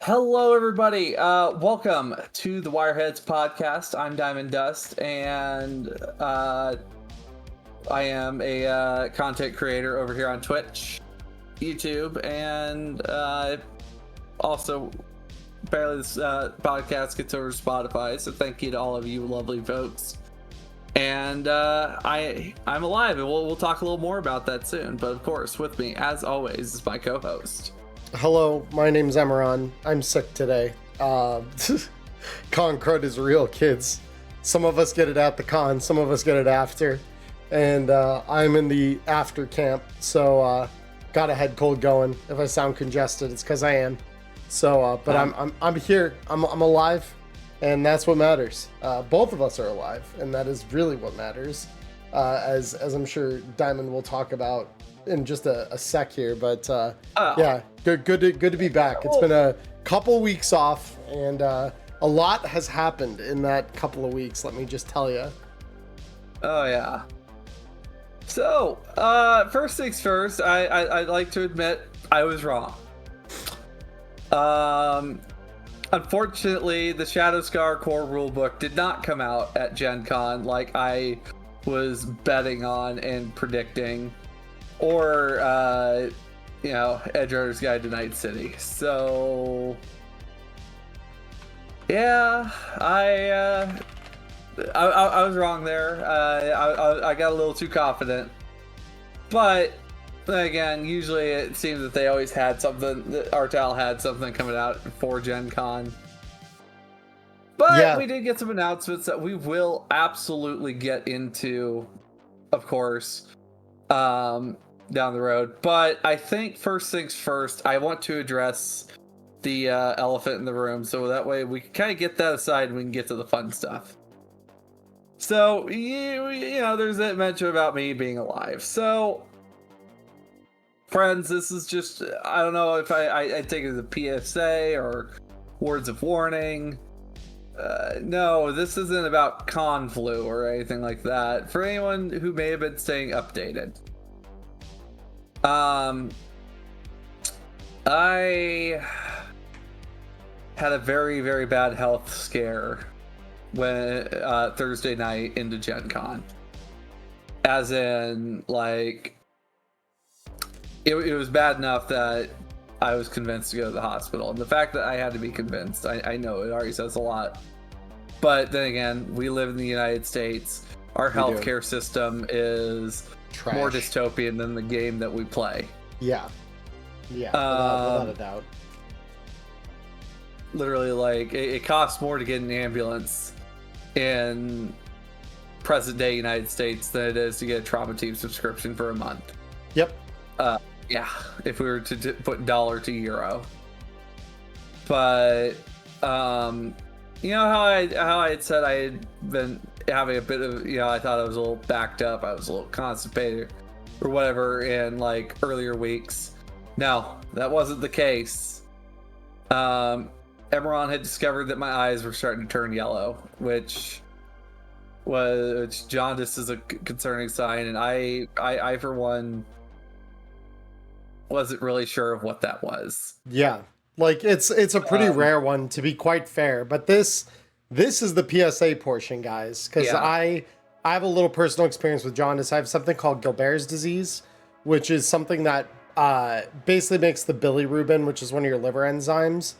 Hello, everybody. Welcome to the Wireheads podcast. I'm Diamond Dust, and I am a content creator over here on Twitch, YouTube, and also apparently this podcast gets over to Spotify. So thank you to all of you lovely folks. And I'm alive, and we'll talk a little more about that soon. But of course, with me, as always, is my co-host. Hello, my name's Emmerron. I'm sick today. Con crud is real, kids. Some of us get it at the con, some of us get it after. And I'm in the after camp, so got a head cold going. If I sound congested, it's because I am. So, but I'm here. I'm alive, and that's what matters. Both of us are alive, and that is really what matters. As I'm sure Diamond will talk about in just a sec here, but yeah, good to be back. It's been a couple weeks off, and a lot has happened in that couple of weeks, let me just tell you. Oh yeah. So first things first, I'd like to admit I was wrong. Unfortunately, the Shadowscar core rulebook did not come out at GenCon like I was betting on and predicting, or Edge Runner's Guide to Night City. So yeah, I was wrong there. I got a little too confident, but again, usually it seems that they always had something. Artel had something coming out for Gen Con. But yeah, we did get some announcements that we will absolutely get into, of course, down the road. But I think first things first, I want to address the elephant in the room, so that way we can kind of get that aside and we can get to the fun stuff. So, you know, there's that mention about me being alive. So, friends, this is just, I don't know if I take it as a PSA or words of warning. No, this isn't about con flu or anything like that. For anyone who may have been staying updated. I had a very, very bad health scare when Thursday night into Gen Con. As in, like, it was bad enough that I was convinced to go to the hospital. And the fact that I had to be convinced, I know it already says a lot. But then again, we live in the United States. Our healthcare system is trash, more dystopian than the game that we play. Yeah. Yeah, without a doubt. Literally, like, it costs more to get an ambulance in present day United States than it is to get a trauma team subscription for a month. Yep. Yeah, if we were to put dollar to euro. But you know how I had said I had been having a bit of, you know, I thought I was a little backed up, I was a little constipated or whatever in like earlier weeks. No, that wasn't the case. Emmerron had discovered that my eyes were starting to turn yellow, which jaundice is a concerning sign, and I for one wasn't really sure of what that was. Yeah, like it's a pretty rare one, to be quite fair, but this is the PSA portion, guys, because yeah. I have a little personal experience with jaundice. I have something called Gilbert's disease, which is something that basically makes the bilirubin, which is one of your liver enzymes,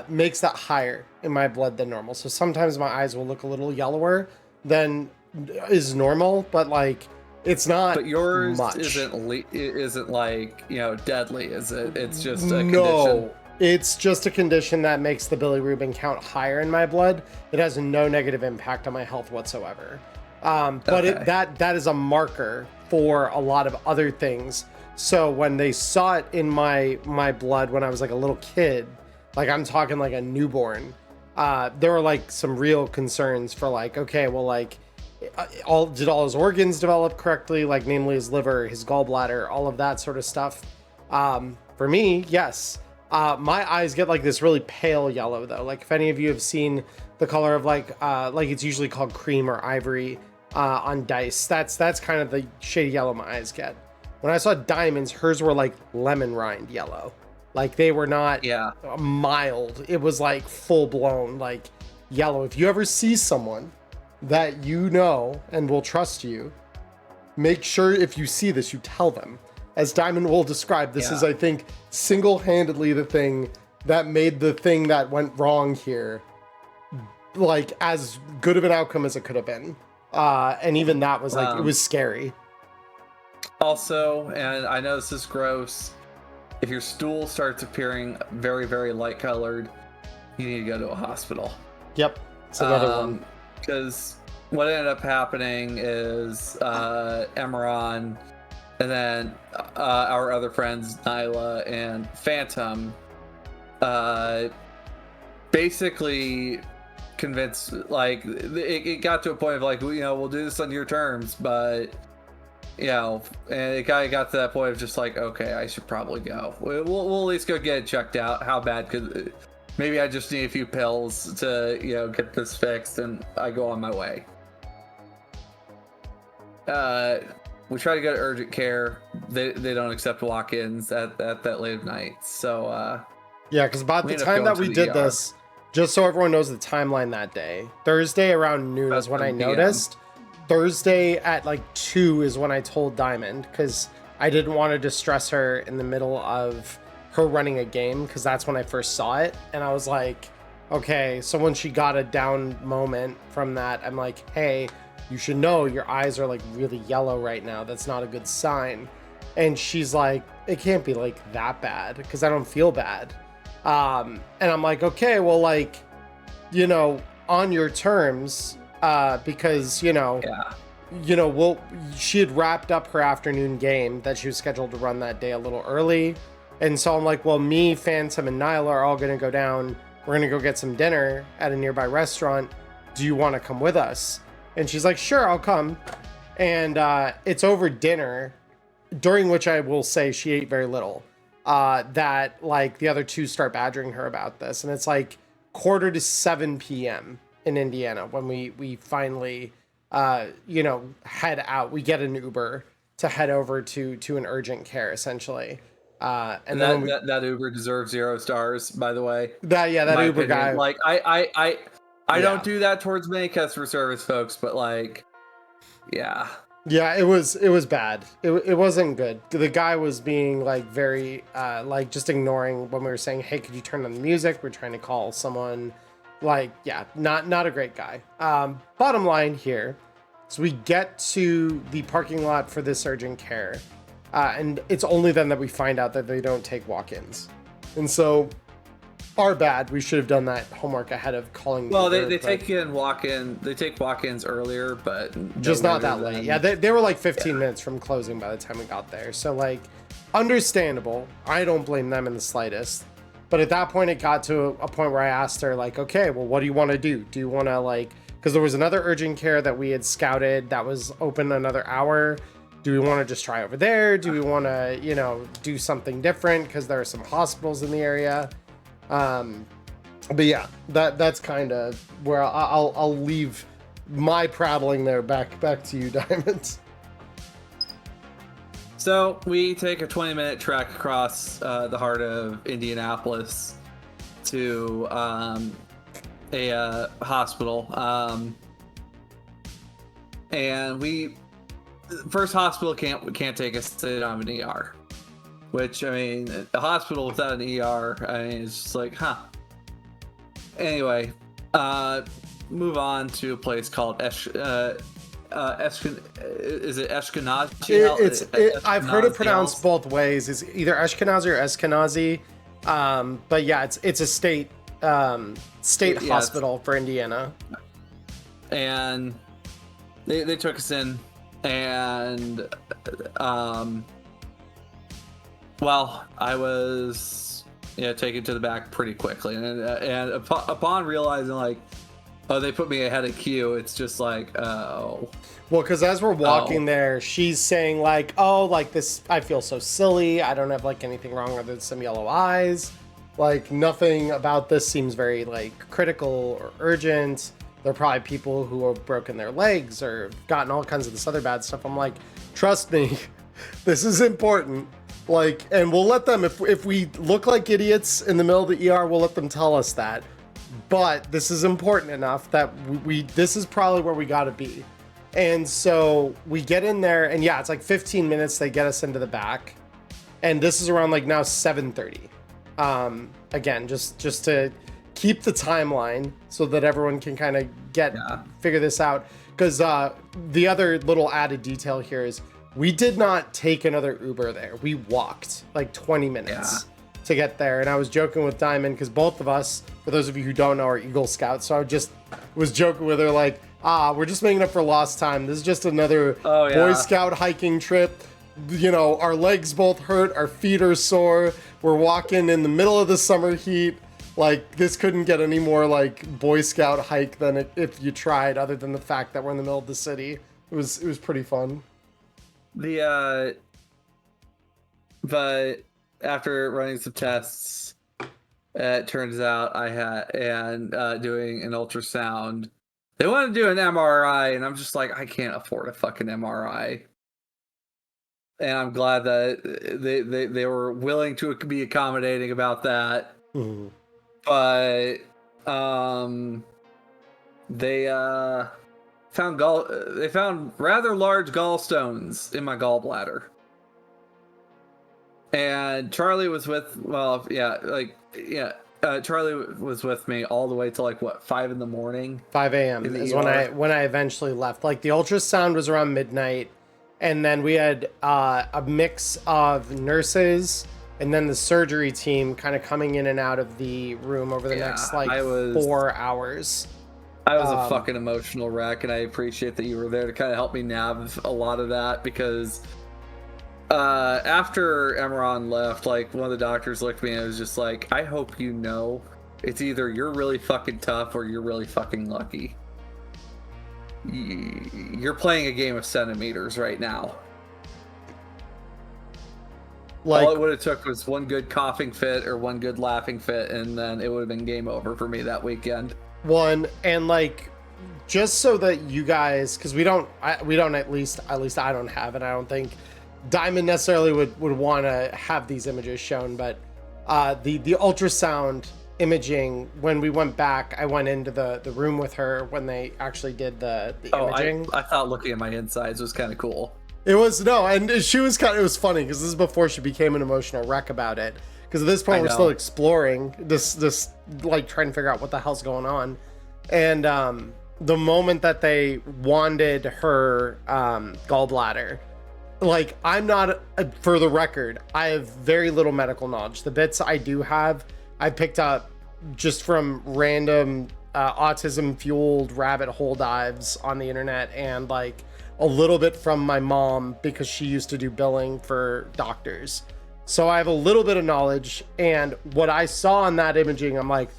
makes that higher in my blood than normal. So sometimes my eyes will look a little yellower than is normal, but like it's not. But yours much. isn't like, you know, deadly, is it? It's just a condition. No, it's just a condition that makes the bilirubin count higher in my blood. It has no negative impact on my health whatsoever. But okay. that is a marker for a lot of other things. So when they saw it in my blood when I was like a little kid, like I'm talking like a newborn, there were like some real concerns for like, okay, well, like did all his organs develop correctly, like namely his liver, his gallbladder, all of that sort of stuff. For me, yes. My eyes get like this really pale yellow though. Like if any of you have seen the color of like it's usually called cream or ivory on dice, that's kind of the shady yellow my eyes get. When I saw Diamond's, hers were like lemon rind yellow. Like they were not mild. It was like full blown, like yellow. If you ever see someone that you know and will trust you, make sure if you see this, you tell them. As Diamond will describe, this is, I think, single-handedly the thing that made the thing that went wrong here, like, as good of an outcome as it could have been. And even that was, like, it was scary. Also, and I know this is gross, if your stool starts appearing very, very light-colored, you need to go to a hospital. Yep, it's another one. Because what ended up happening is Emmerron, and then our other friends, Nyla and Phantom, basically convinced, like, it got to a point of, like, you know, we'll do this on your terms, but, you know, and it got to that point of just like, okay, I should probably go. We'll at least go get it checked out. How bad could... Maybe I just need a few pills to, you know, get this fixed, and I go on my way. We try to go to urgent care. They don't accept walk-ins at that late of night. So yeah, because about the time that we did this, just so everyone knows the timeline that day, Thursday around noon is when I noticed. Thursday at like 2 is when I told Diamond, because I didn't want to distress her in the middle of her running a game, because that's when I first saw it, and I was like, okay. So when she got a down moment from that, I'm like, hey, you should know your eyes are like really yellow right now. That's not a good sign. And she's like, it can't be like that bad, because I don't feel bad. And I'm like, okay, well, like, you know, on your terms, because, you know, she had wrapped up her afternoon game that she was scheduled to run that day a little early. And so I'm like, well, me, Phantom, and Nyla are all going to go down. We're going to go get some dinner at a nearby restaurant. Do you want to come with us? And she's like, sure, I'll come. And it's over dinner, during which I will say she ate very little, that, like, the other two start badgering her about this. And it's like 6:45 p.m. in Indiana when we finally, you know, head out. We get an Uber to head over to an urgent care, essentially. And then that Uber deserves 0 stars, by the way. That Uber opinion. guy. Like, I don't do that towards many customer service folks, but, like, yeah, it was bad. It wasn't good. The guy was being, like, very like, just ignoring when we were saying, hey, could you turn on the music? We're trying to call someone. Like, yeah, not a great guy. Bottom line here, so we get to the parking lot for this urgent care, and it's only then that we find out that they don't take walk-ins. And so, our bad. We should have done that homework ahead of calling. Well, they take walk-ins earlier, but just not that late. Yeah, they were like 15 minutes from closing by the time we got there. So, like, understandable. I don't blame them in the slightest. But at that point, it got to a point where I asked her, like, okay, well, what do you want to do? Do you want to, like, because there was another urgent care that we had scouted that was open another hour. Do we want to just try over there? Do we want to, you know, do something different? Because there are some hospitals in the area. But yeah, that's kind of where I'll leave my prattling there. Back to you, Diamond. So we take a 20-minute trek across the heart of Indianapolis to a hospital, and first hospital can't take us to an ER, which, I mean, a hospital without an ER, I mean, it's just like, huh. Anyway, move on to a place called is it Ashkenazi? I've heard it pronounced both ways. It's either Ashkenazi or Eskenazi. But yeah, it's a state hospital for Indiana. And they took us in, and well, I was taken to the back pretty quickly, and upon realizing, like, oh, they put me ahead of queue, it's just like, oh. Well, because as we're walking there, she's saying, like, oh, like, this, I feel so silly. I don't have, like, anything wrong other than some yellow eyes. Like, nothing about this seems very, like, critical or urgent. There are probably people who have broken their legs or gotten all kinds of this other bad stuff. I'm like, trust me, this is important. Like, and we'll let them, if we look like idiots in the middle of the ER, we'll let them tell us that. But this is important enough that this is probably where we got to be. And so we get in there, and yeah, it's like 15 minutes. They get us into the back, and this is around like now 7:30. Again, just to keep the timeline so that everyone can kind of figure this out. Because the other little added detail here is we did not take another Uber there. We walked like 20 minutes to get there. And I was joking with Diamond because both of us, for those of you who don't know, are Eagle Scouts. So I just was joking with her like, we're just making up for lost time. This is just another Boy Scout hiking trip. You know, our legs both hurt. Our feet are sore. We're walking in the middle of the summer heat. Like, this couldn't get any more like Boy Scout hike than if you tried, other than the fact that we're in the middle of the city. It was pretty fun. But after running some tests, it turns out I had doing an ultrasound. They want to do an MRI, and I'm just like, I can't afford a fucking MRI. And I'm glad that they were willing to be accommodating about that. Mm-hmm. But they found rather large gallstones in my gallbladder. And Charlie was Charlie was with me all the way till like 5 in the morning. 5 a.m. is when I eventually left. Like, the ultrasound was around midnight, and then we had a mix of nurses and then the surgery team kind of coming in and out of the room over the next 4 hours. I was a fucking emotional wreck, and I appreciate that you were there to kind of help me nav a lot of that, because after Emmerron left, like, one of the doctors looked at me and was just like, I hope you know it's either you're really fucking tough or you're really fucking lucky. You're playing a game of centimeters right now. Like, all it would have took was one good coughing fit or one good laughing fit, and then it would have been game over for me that weekend. And like, just so that you guys, because we don't at least I don't have it. I don't think Diamond necessarily would want to have these images shown, but the ultrasound imaging, when we went back, I went into the room with her when they actually did the imaging. I thought looking at my insides was kind of cool. It was, and she was it was funny because this is before she became an emotional wreck about it. Because at this point we're still exploring this, like, trying to figure out what the hell's going on. And the moment that they wanded her gallbladder, like, I'm not, for the record, I have very little medical knowledge. The bits I do have, I picked up just from random autism-fueled rabbit hole dives on the internet, and like a little bit from my mom because she used to do billing for doctors. So I have a little bit of knowledge, and what I saw on that imaging, I'm like,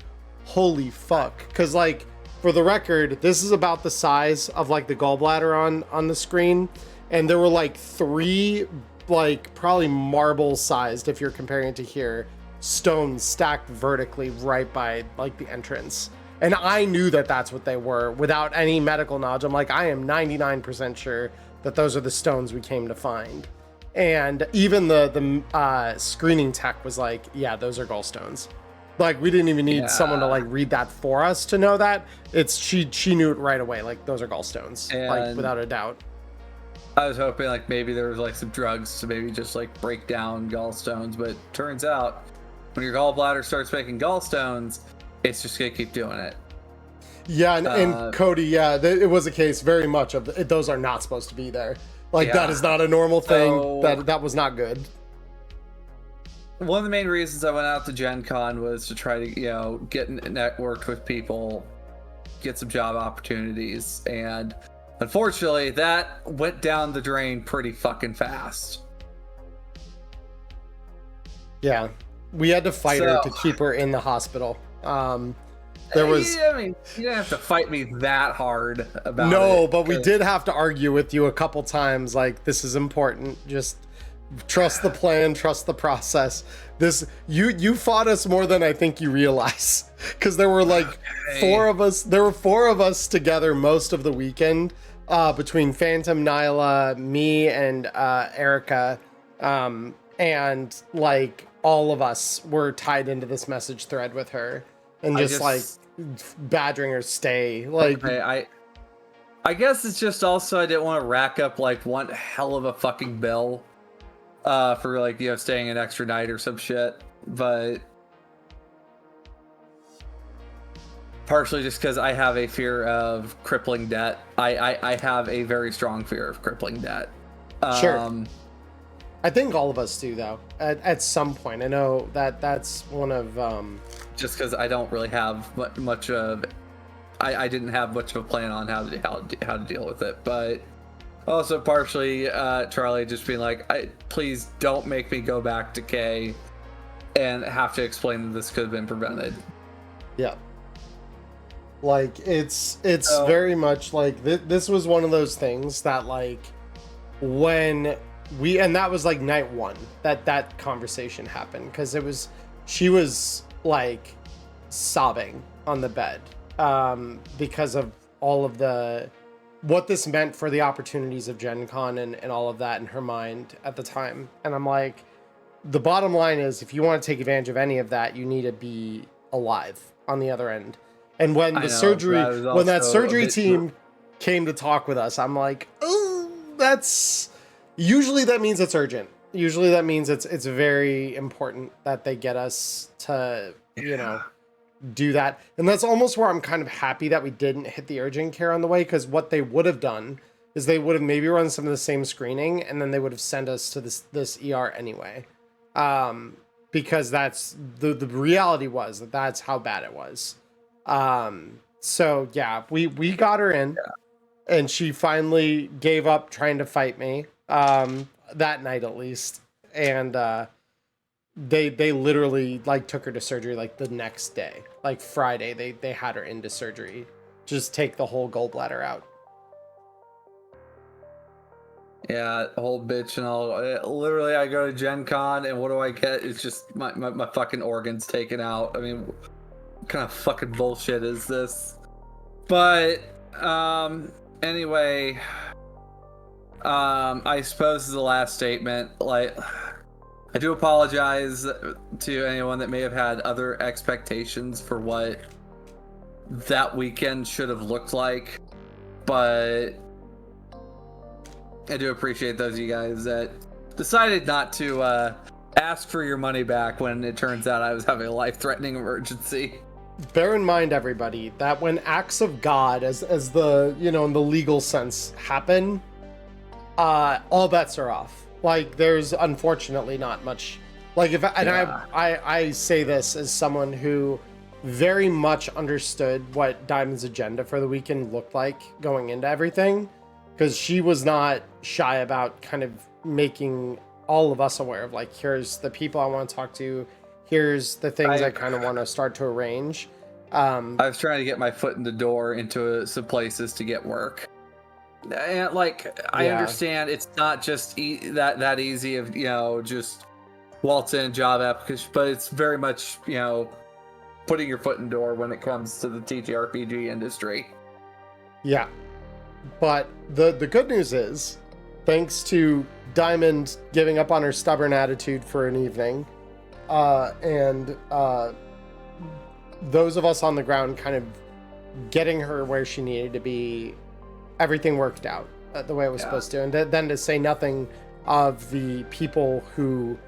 holy fuck. Because, like, for the record, this is about the size of like the gallbladder on the screen, and there were like 3, like, probably marble sized, if you're comparing it to here, stones stacked vertically right by like the entrance. And I knew that that's what they were without any medical knowledge. I'm like, I am 99% sure that those are the stones we came to find. And even the screening tech was like, yeah, those are gallstones. Like, we didn't even need someone to like read that for us to know that. She knew it right away. Like, those are gallstones, like, without a doubt. I was hoping like maybe there was like some drugs to maybe just like break down gallstones, but turns out when your gallbladder starts making gallstones, it's just gonna keep doing it. Yeah, and Cody, it was a case very much of those are not supposed to be there. Like, that is not a normal thing. So, that was not good. One of the main reasons I went out to GenCon was to try to, get networked with people, get some job opportunities, and unfortunately that went down the drain pretty fucking fast. Yeah, we had to fight her to keep her in the hospital. There was, I mean, you didn't have to fight me that hard about it. No, but we did have to argue with you a couple times, like, this is important, just trust the plan, trust the process. This, you fought us more than I think you realize, because there were like 4 of us. There were 4 of us together most of the weekend, between Phantom, Nyla, me, and Erica. and like all of us were tied into this message thread with her and just like badgering her stay. Like, okay, I guess it's just also I didn't want to rack up like one hell of a fucking bill for like, you know, staying an extra night or some shit, but partially just because I have a fear of crippling debt. I have a very strong fear of crippling debt. Sure. I think all of us do, though, at some point. I know that's one of just because I don't really have much of, I didn't have much of a plan on how to deal with it, but also partially Charlie just being like, please don't make me go back to K and have to explain that this could have been prevented. Yeah. Like it's very much like this was one of those things that like when and that was like night one that conversation happened, because she was like sobbing on the bed because of all of what this meant for the opportunities of GenCon and all of that in her mind at the time. And I'm like, the bottom line is, if you want to take advantage of any of that, you need to be alive on the other end. And when the surgery, when that surgery team came to talk with us, I'm like, oh, usually that means it's urgent. Usually that means it's very important that they get us to, you know, do that. And that's almost where I'm kind of happy that we didn't hit the urgent care on the way, because what they would have done is they would have maybe run some of the same screening, and then they would have sent us to this ER anyway. Because that's the reality was that's how bad it was. So yeah, we got her in, and she finally gave up trying to fight me, that night at least. And, they literally like took her to surgery like the next day, like Friday, they had her into surgery, just take the whole gallbladder out. Yeah, whole bitch and all. Literally, I go to Gen Con, and what do I get? It's just my fucking organs taken out. I mean, what kind of fucking bullshit is this? But anyway, I suppose is the last statement. Like, I do apologize to anyone that may have had other expectations for what that weekend should have looked like, but I do appreciate those of you guys that decided not to ask for your money back when it turns out I was having a life-threatening emergency. Bear in mind, everybody, that when acts of God, as the, you know, in the legal sense, happen, all bets are off. Like, there's unfortunately not much. Like, I say this as someone who very much understood what Diamond's agenda for the weekend looked like going into everything, because she was not shy about kind of making all of us aware of, like, here's the people I want to talk to, here's the things I kind of want to start to arrange. I was trying to get my foot in the door into some places to get work. And like, I understand it's not just that easy of, you know, just waltz in job application, but it's very much, you know, putting your foot in the door when it comes to the TTRPG industry. Yeah. But the good news is, thanks to Diamond giving up on her stubborn attitude for an evening, and those of us on the ground kind of getting her where she needed to be, everything worked out the way it was supposed to. And then to say nothing of the people who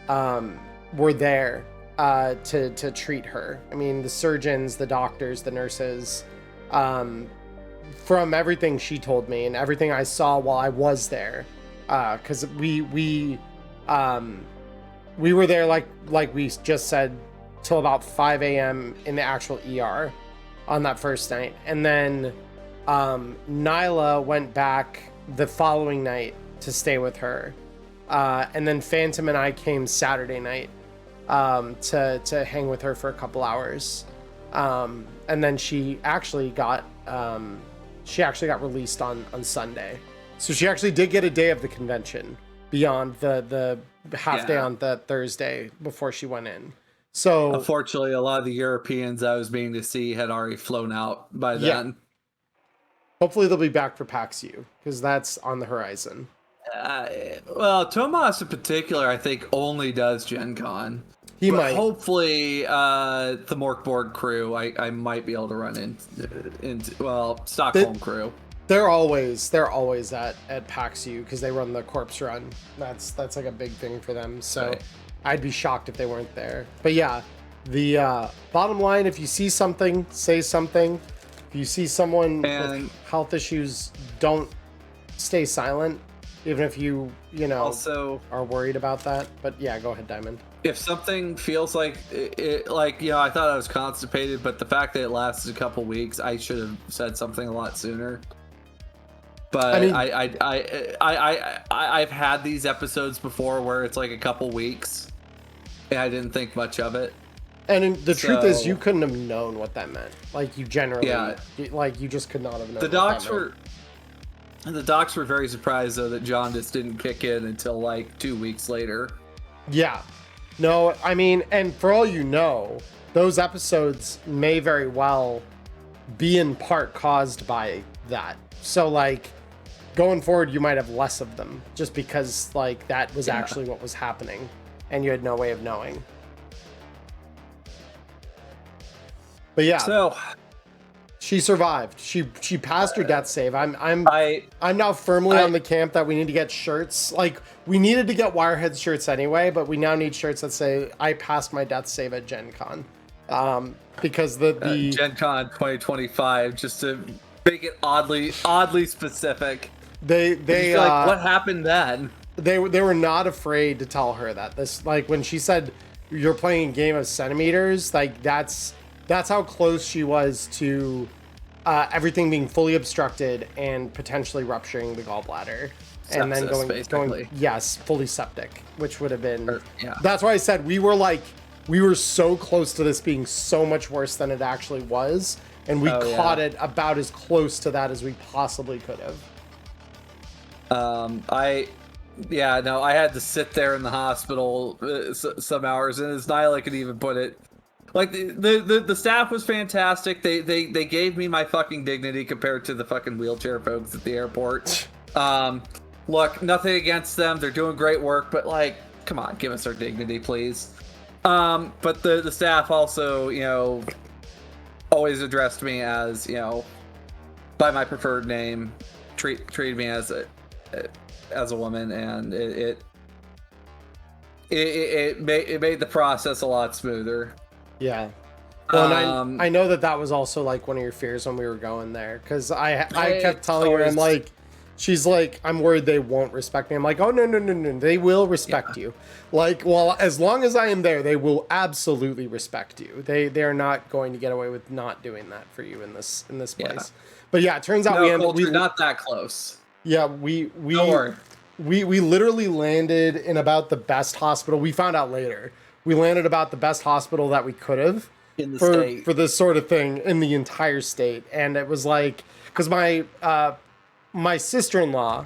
were there to treat her. I mean, the surgeons, the doctors, the nurses, from everything she told me and everything I saw while I was there, because we were there like we just said till about 5 a.m. in the actual ER on that first night, and then Nyla went back the following night to stay with her, and then Phantom and I came Saturday night to hang with her for a couple hours, and then she actually got released on Sunday, so she actually did get a day of the convention beyond the half day on the Thursday before she went in. So unfortunately, a lot of the Europeans I was being to see had already flown out by then. Hopefully they'll be back for PAX U, because that's on the horizon. Well, Tomas in particular, I think, only does Gen Con. He But might. hopefully, the Morkborg crew, I might be able to run into Stockholm crew. They're always at PAX U because they run the corpse run. That's like a big thing for them. So Right. I'd be shocked if they weren't there. But yeah, the bottom line, if you see something, say something. If you see someone with health issues, don't stay silent, even if you Also, are worried about that. But yeah, go ahead, Diamond. if something feels like I thought I was constipated, but the fact that it lasted a couple weeks, I should have said something a lot sooner. But I've had these episodes before where it's like a couple weeks, and I didn't think much of it. And the truth is, you couldn't have known what that meant. Like you generally, you just could not have known. The docs were very surprised though that jaundice didn't kick in until like 2 weeks later. Yeah. No, I mean, and for all you know, those episodes may very well be in part caused by that. So like going forward, you might have less of them just because like that was actually what was happening and you had no way of knowing. But yeah. So she survived. She passed her death save. I'm now firmly on the camp that we need to get shirts. Like we needed to get Wireheads shirts anyway, but we now need shirts that say I passed my death save at GenCon. Because the GenCon 2025, just to make it oddly specific. They like, what happened then? They were not afraid to tell her that this, like when she said you're playing a game of centimeters, like that's how close she was to everything being fully obstructed and potentially rupturing the gallbladder. Sepsis, and then going fully septic, which would have been That's why I said we were so close to this being so much worse than it actually was, and we caught it about as close to that as we possibly could have. I had to sit there in the hospital some hours, and as Nyla could even put it, like the staff was fantastic. They gave me my fucking dignity compared to the fucking wheelchair folks at the airport. Look, nothing against them. They're doing great work, but like, come on, give us our dignity, please. But the staff also, always addressed me as, by my preferred name, treated me as a woman, and it made the process a lot smoother. Yeah. Well, and I know that was also like one of your fears when we were going there, because I kept telling her, I'm like, she's like, I'm worried they won't respect me. I'm like, oh no, they will respect you. Like, well, as long as I am there, they will absolutely respect you. They are not going to get away with not doing that for you in this place. Yeah. But yeah, it turns out we're not that close. Yeah, we literally landed in about the best hospital. We found out later. We landed about the best hospital that we could have in the state for this sort of thing in the entire state. And it was like, because my sister-in-law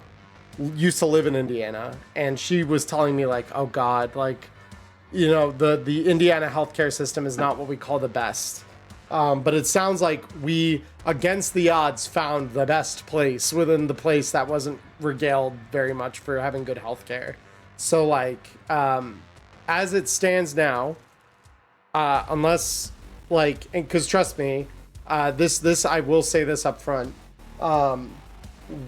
used to live in Indiana, and she was telling me like, oh God, like, the Indiana healthcare system is not what we call the best. But it sounds like we, against the odds, found the best place within the place that wasn't regaled very much for having good healthcare. So like, as it stands now, unless like, because trust me, this I will say this up front.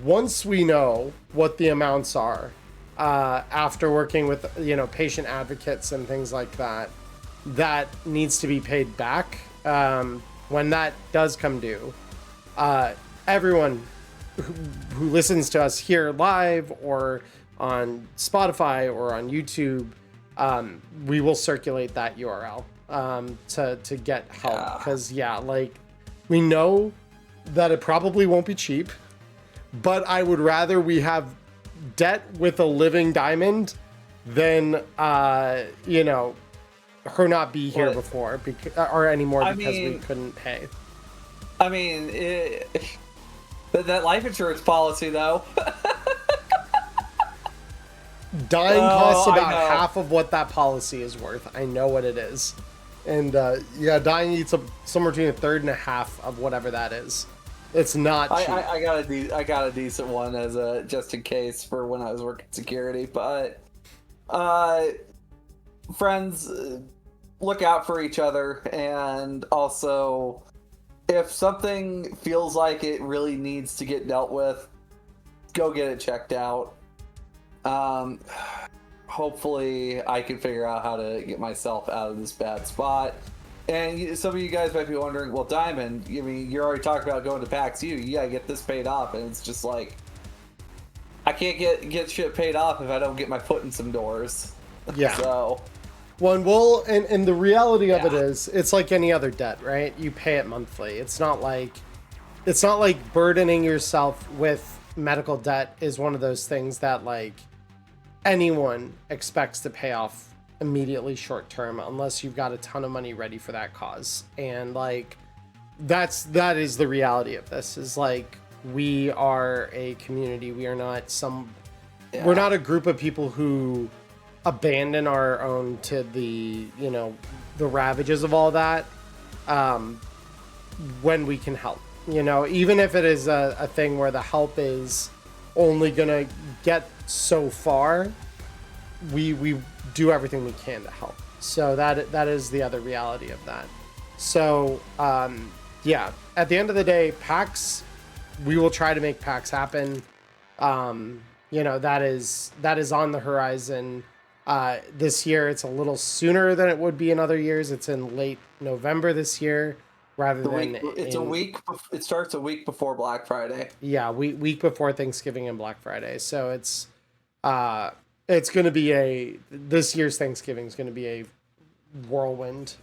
Once we know what the amounts are, after working with patient advocates and things like that, that needs to be paid back. When that does come due, everyone who listens to us here live or on Spotify or on YouTube, we will circulate that URL to get help, because like, we know that it probably won't be cheap, but I would rather we have debt with a living Diamond than her not be here before or anymore because we couldn't pay. I mean, that life insurance policy though. Dying costs about half of what that policy is worth. I know what it is. And dying eats up somewhere between a third and a half of whatever that is. It's not cheap. I got a decent one as a just in case for when I was working security, but friends, look out for each other, and also if something feels like it really needs to get dealt with, go get it checked out. Hopefully I can figure out how to get myself out of this bad spot. And some of you guys might be wondering, well, Diamond, I mean, you're already talking about going to PAX U. You gotta get this paid off, and it's just like, I can't get shit paid off if I don't get my foot in some doors. Yeah. So, and the reality of it is, it's like any other debt, right? You pay it monthly. It's not like burdening yourself with medical debt is one of those things that like anyone expects to pay off immediately short term unless you've got a ton of money ready for that cause. And like that is the reality of this, is like we are a community. We are not we're not a group of people who abandon our own to the, you know, the ravages of all that when we can help. You know, even if it is a thing where the help is only gonna get so far, we do everything we can to help. So that is the other reality of that. So yeah, at the end of the day, PAX, we will try to make PAX happen. You know, that is on the horizon. This year it's a little sooner than it would be in other years. It's in late November this year. It starts a week before Black Friday. Yeah, week before Thanksgiving and Black Friday. So it's going to be this year's Thanksgiving is going to be a whirlwind.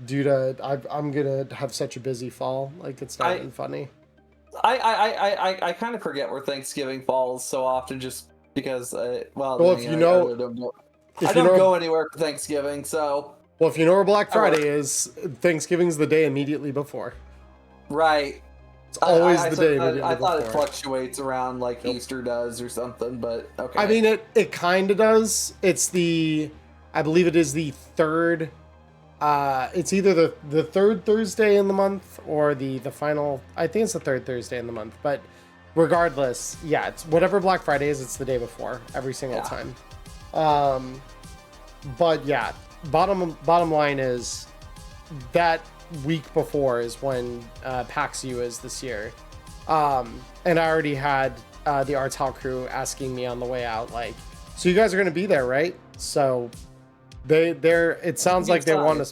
Due to I'm going to have such a busy fall. Like, it's not even funny. I kind of forget where Thanksgiving falls so often, just because if you know, I don't go anywhere for Thanksgiving, so. Well, if you know where Black Friday is, Thanksgiving's the day immediately before. Right. It's always the day immediately before. I thought it fluctuates around like Easter does or something, but okay. I mean, it kind of does. I believe it is the third, it's either the third Thursday in the month or the final, I think it's the third Thursday in the month, but regardless, yeah, it's whatever Black Friday is, it's the day before every single time. But yeah. Bottom line is that week before is when PAX U is this year. And I already had the Arts Hall crew asking me on the way out, like, so you guys are going to be there, right? So it sounds like they want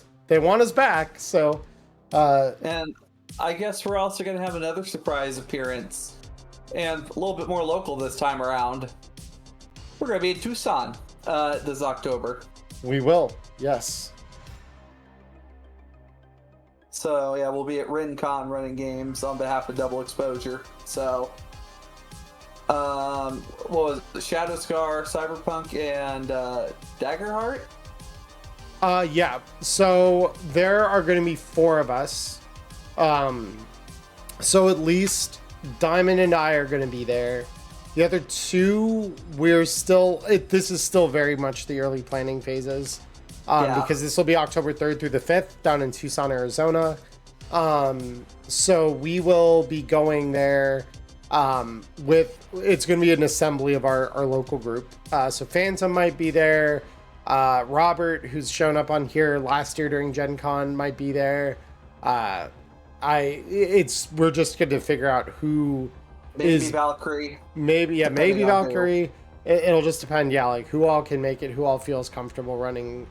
us back. So and I guess we're also going to have another surprise appearance, and a little bit more local this time around. We're going to be in Tucson this October. We will, yes. So yeah, we'll be at GenCon running games on behalf of Double Exposure. So, what was it? Shadow Scar, Cyberpunk, and Daggerheart? Yeah. So there are going to be 4 of us. So at least Diamond and I are going to be there. The other 2, we're still. This is still very much the early planning phases, because this will be October 3rd through the 5th down in Tucson, Arizona. So we will be going there. It's going to be an assembly of our local group. So Phantom might be there. Robert, who's shown up on here last year during GenCon, might be there. We're just going to figure out who. Maybe Valkyrie. Maybe Valkyrie. It'll just depend, like who all can make it, who all feels comfortable running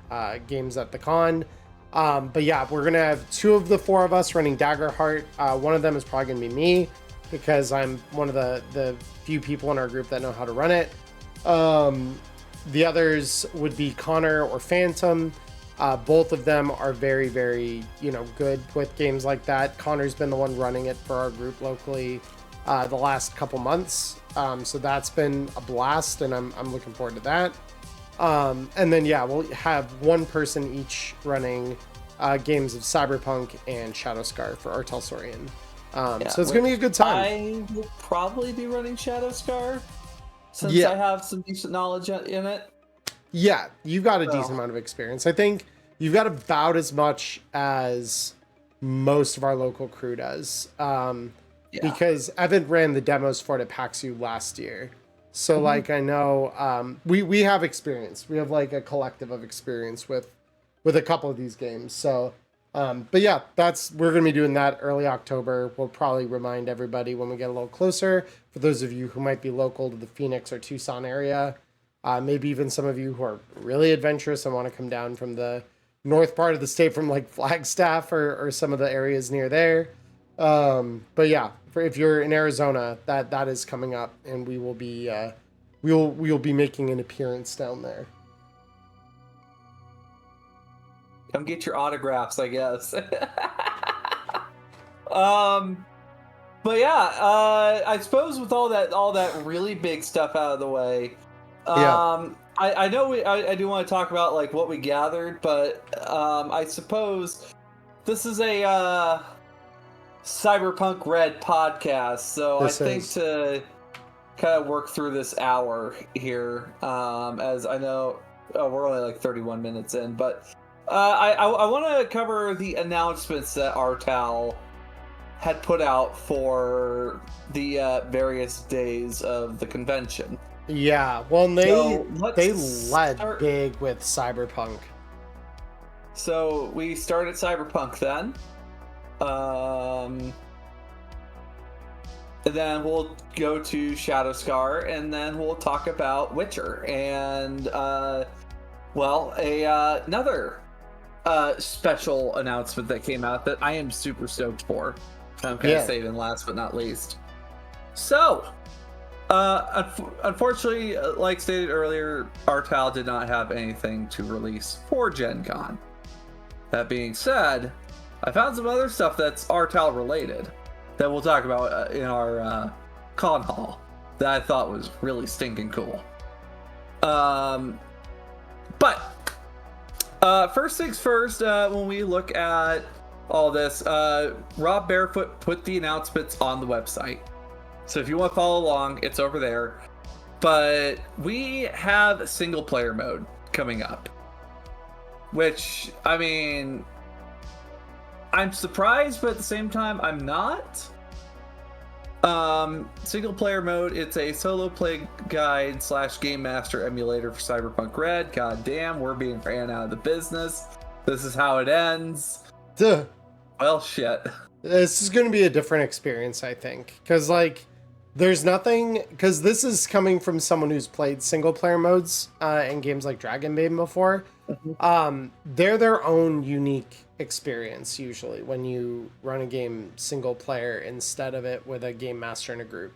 games at the con. But yeah, we're going to have 2 of the 4 of us running Daggerheart. One of them is probably going to be me, because I'm one of the few people in our group that know how to run it. The others would be Connor or Phantom. Both of them are very, very, good with games like that. Connor's been the one running it for our group locally the last couple months. So that's been a blast, and I'm looking forward to that. And then, we'll have 1 person each running games of Cyberpunk and Shadow Scar for Artel Saurian. So it's going to be a good time. I will probably be running Shadow Scar, since I have some decent knowledge in it. Yeah, you've got a decent amount of experience. I think you've got about as much as most of our local crew does. Yeah. Because Evan ran the demos for it at PAX U last year. So like I know we have experience. We have like a collective of experience with a couple of these games. So but yeah, we're gonna be doing that early October. We'll probably remind everybody when we get a little closer. For those of you who might be local to the Phoenix or Tucson area, maybe even some of you who are really adventurous and want to come down from the north part of the state, from like Flagstaff or some of the areas near there. But yeah, if you're in Arizona, that is coming up, and we will be we'll be making an appearance down there. Come get your autographs, I guess. But yeah, I suppose with all that really big stuff out of the way, I know I do want to talk about like what we gathered, but I suppose this is a Cyberpunk RED podcast, so I think to kind of work through this hour here, as I know we're only like 31 minutes in, but I want to cover the announcements that Artal had put out for the various days of the convention. Yeah, well, and they led big with Cyberpunk. So we start at Cyberpunk then. And then we'll go to Shadowscar, and then we'll talk about Witcher, and another special announcement that came out that I am super stoked for. I'm kind of saving last but not least. So, unfortunately, like stated earlier, Artal did not have anything to release for GenCon. That being said, I found some other stuff that's Artal related that we'll talk about in our con hall that I thought was really stinking cool. But first things first, when we look at all this, Rob Barefoot put the announcements on the website. So if you want to follow along, it's over there. But we have single player mode coming up, which, I mean, I'm surprised, but at the same time, I'm not. Single player mode, it's a solo play guide / game master emulator for Cyberpunk RED. God damn, we're being ran out of the business. This is how it ends. Duh. Well, shit. This is going to be a different experience, I think. Because, like, there's nothing... Because this is coming from someone who's played single player modes in games like Dragon Maiden before. They're their own unique experience usually when you run a game single player instead of it with a game master in a group.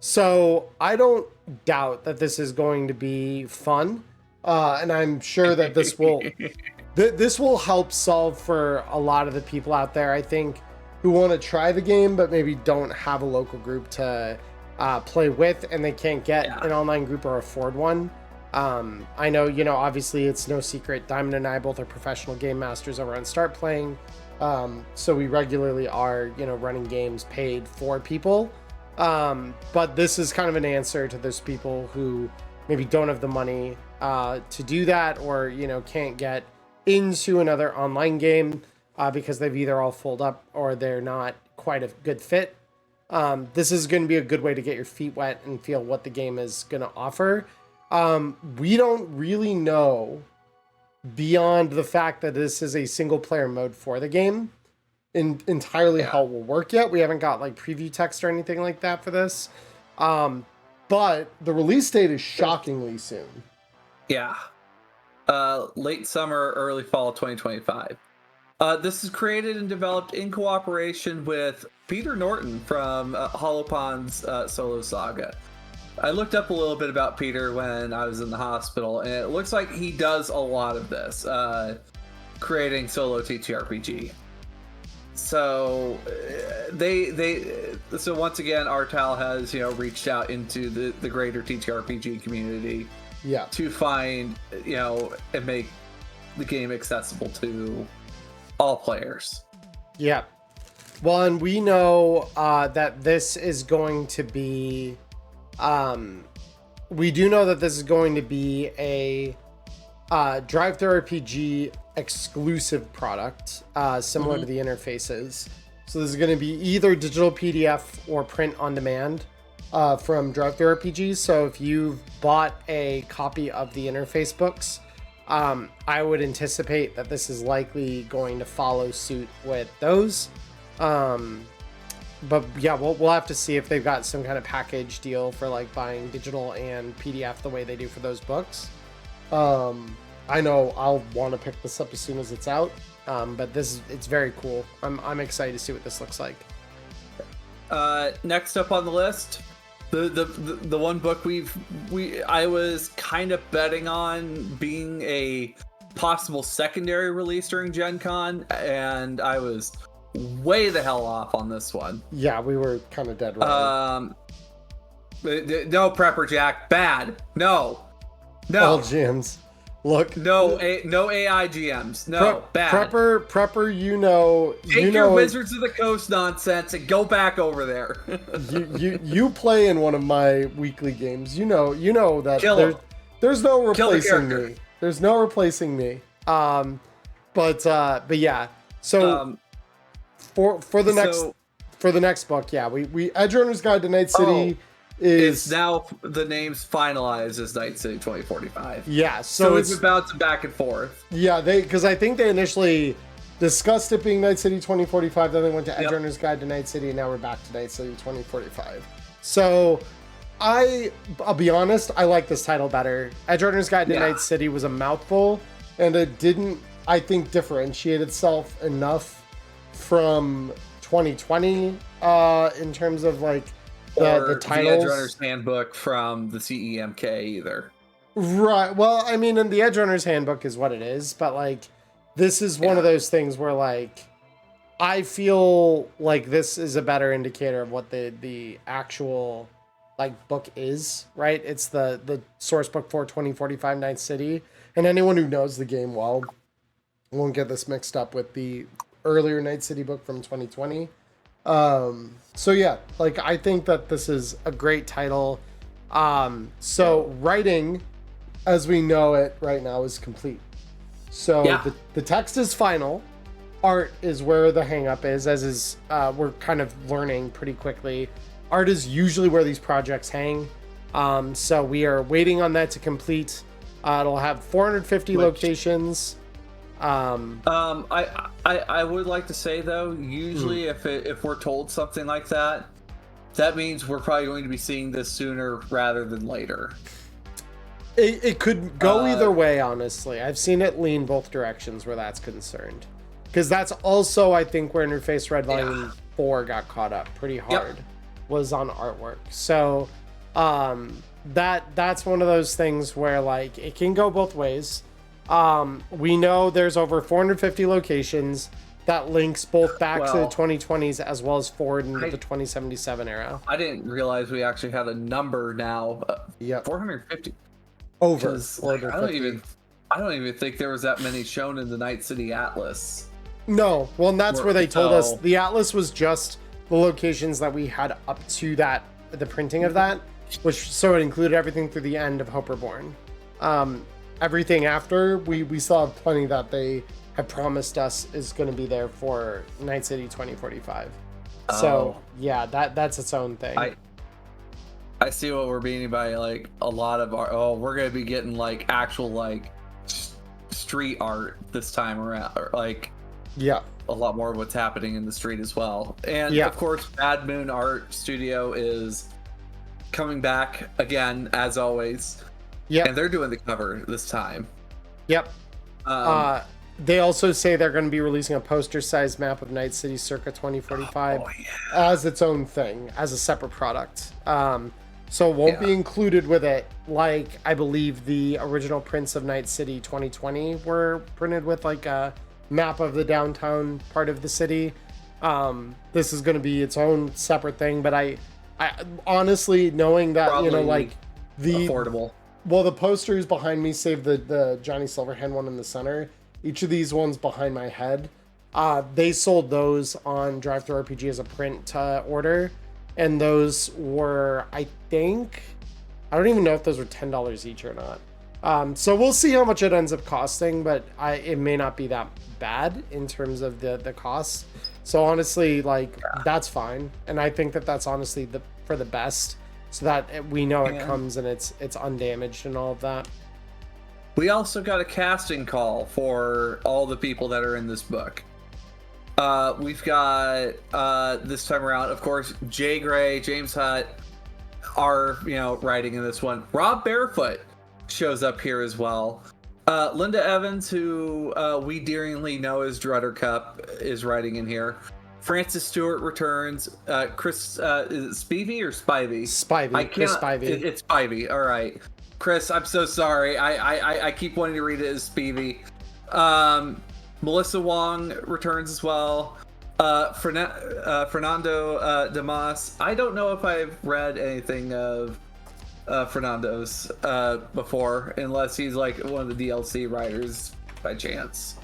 So I don't doubt that this is going to be fun, and I'm sure that this will this will help solve for a lot of the people out there, I think, who want to try the game but maybe don't have a local group to play with, and they can't get an online group or afford one. I know, obviously it's no secret, Diamond and I both are professional game masters over on StartPlaying. So we regularly are, running games paid for people. But this is kind of an answer to those people who maybe don't have the money to do that, or, can't get into another online game because they've either all folded up or they're not quite a good fit. This is going to be a good way to get your feet wet and feel what the game is going to offer. We don't really know, beyond the fact that this is a single player mode for the game, entirely how it will work yet. We haven't got like preview text or anything like that for this. But the release date is shockingly soon. Yeah. Late summer, early fall 2025. This is created and developed in cooperation with Peter Norton from Holopond's Solo Saga. I looked up a little bit about Peter when I was in the hospital, and it looks like he does a lot of this, creating solo TTRPG. So so once again, Artal has reached out into the greater TTRPG community, to find and make the game accessible to all players. Yeah. Well, and we know that this is going to be. We do know that this is going to be a drive-through RPG exclusive product, similar to the interfaces. So this is going to be either digital PDF or print on demand from TTRPGs. So if you've bought a copy of the interface books, I would anticipate that this is likely going to follow suit with those. But yeah, we'll have to see if they've got some kind of package deal for like buying digital and PDF the way they do for those books. I know I'll want to pick this up as soon as it's out. But it's very cool. I'm excited to see what this looks like. Next up on the list, the one book I was kind of betting on being a possible secondary release during GenCon, and I was way the hell off on this one. Yeah, we were kind of dead wrong. No, Prepper Jack, bad. No. All GMs. Look, no AI GMs. No, bad. Prepper, you know, take your Wizards of the Coast nonsense and go back over there. you play in one of my weekly games. You know that there's no replacing me. There's no replacing me. But yeah. So for the next book, yeah, we Edgerunner's Guide to Night City. It's now the name's finalized as Night City 2045. Yeah, so it's bouncing back and forth. Yeah, because I think they initially discussed it being Night City 2045, then they went to Edgerunner's Guide to Night City, and now we're back to Night City 2045. So I'll be honest, I like this title better. Edgerunner's Guide to Night City was a mouthful, and it didn't, I think, differentiate itself enough from 2020 in terms of like the titles. The Edgerunner's Handbook from the CEMK either. Right. Well, I mean, in the Edgerunner's Handbook is what it is, but like this is one of those things where like I feel like this is a better indicator of what the actual like book is, right? It's the source book for 2045 Night City, and anyone who knows the game well won't get this mixed up with the earlier Night City book from 2020. So yeah, like I think that this is a great title. So writing as we know it right now is complete. So the text is final. Art is where the hang up is, as is we're kind of learning pretty quickly. Art is usually where these projects hang. So we are waiting on that to complete. It'll have 450 locations. I would like to say though, usually if we're told something like that, that means we're probably going to be seeing this sooner rather than later. It could go either way, honestly. I've seen it lean both directions where that's concerned, because that's also, I think, where Interface Red Volume 4 got caught up pretty hard, was on artwork. So that's one of those things where like it can go both ways. We know there's over 450 locations that links both back to the 2020s as well as forward into the 2077 era. I didn't realize we actually had a number now. 450. Over. Like, I don't even think there was that many shown in the Night City Atlas. No. Well, and that's where they told us the Atlas was just the locations that we had up to that, the printing of that, which so it included everything through the end of Hope Reborn. Everything after, we still have plenty that they have promised us is going to be there for Night City 2045. So yeah, that's its own thing. I see what we're meaning by like a lot of our we're going to be getting like actual like street art this time around, or like a lot more of what's happening in the street as well. And of course, Bad Moon Art Studio is coming back again as always. Yeah, and they're doing the cover this time. Yep. They also say they're going to be releasing a poster-sized map of Night City circa 2045 as its own thing, as a separate product. So it won't be included with it, like I believe the original prints of Night City 2020 were printed with like a map of the downtown part of the city. This is going to be its own separate thing, but I honestly, knowing that probably, you know, like the affordable. Well, the posters behind me, save the Johnny Silverhand one in the center. Each of these ones behind my head, they sold those on DriveThruRPG as a print order, and those were, I think, I don't even know if those were $10 each or not. So we'll see how much it ends up costing, but it may not be that bad in terms of the costs. So honestly, like, that's fine, and I think that that's honestly for the best, so that we know it comes and it's undamaged and all of that. We also got a casting call for all the people that are in this book. We've got this time around, of course, Jay Gray, James Hutt are writing in this one. Rob Barefoot shows up here as well. Linda Evans, who we dearly know as Druddercup, is writing in here. Francis Stewart returns. Chris, is it Spivey or Spivey? Spivey. Chris Spivey. It's Spivey. All right. Chris, I'm so sorry. I keep wanting to read it as Spivey. Melissa Wong returns as well. Fernando Damas. I don't know if I've read anything of Fernando's before, unless he's like one of the DLC writers by chance,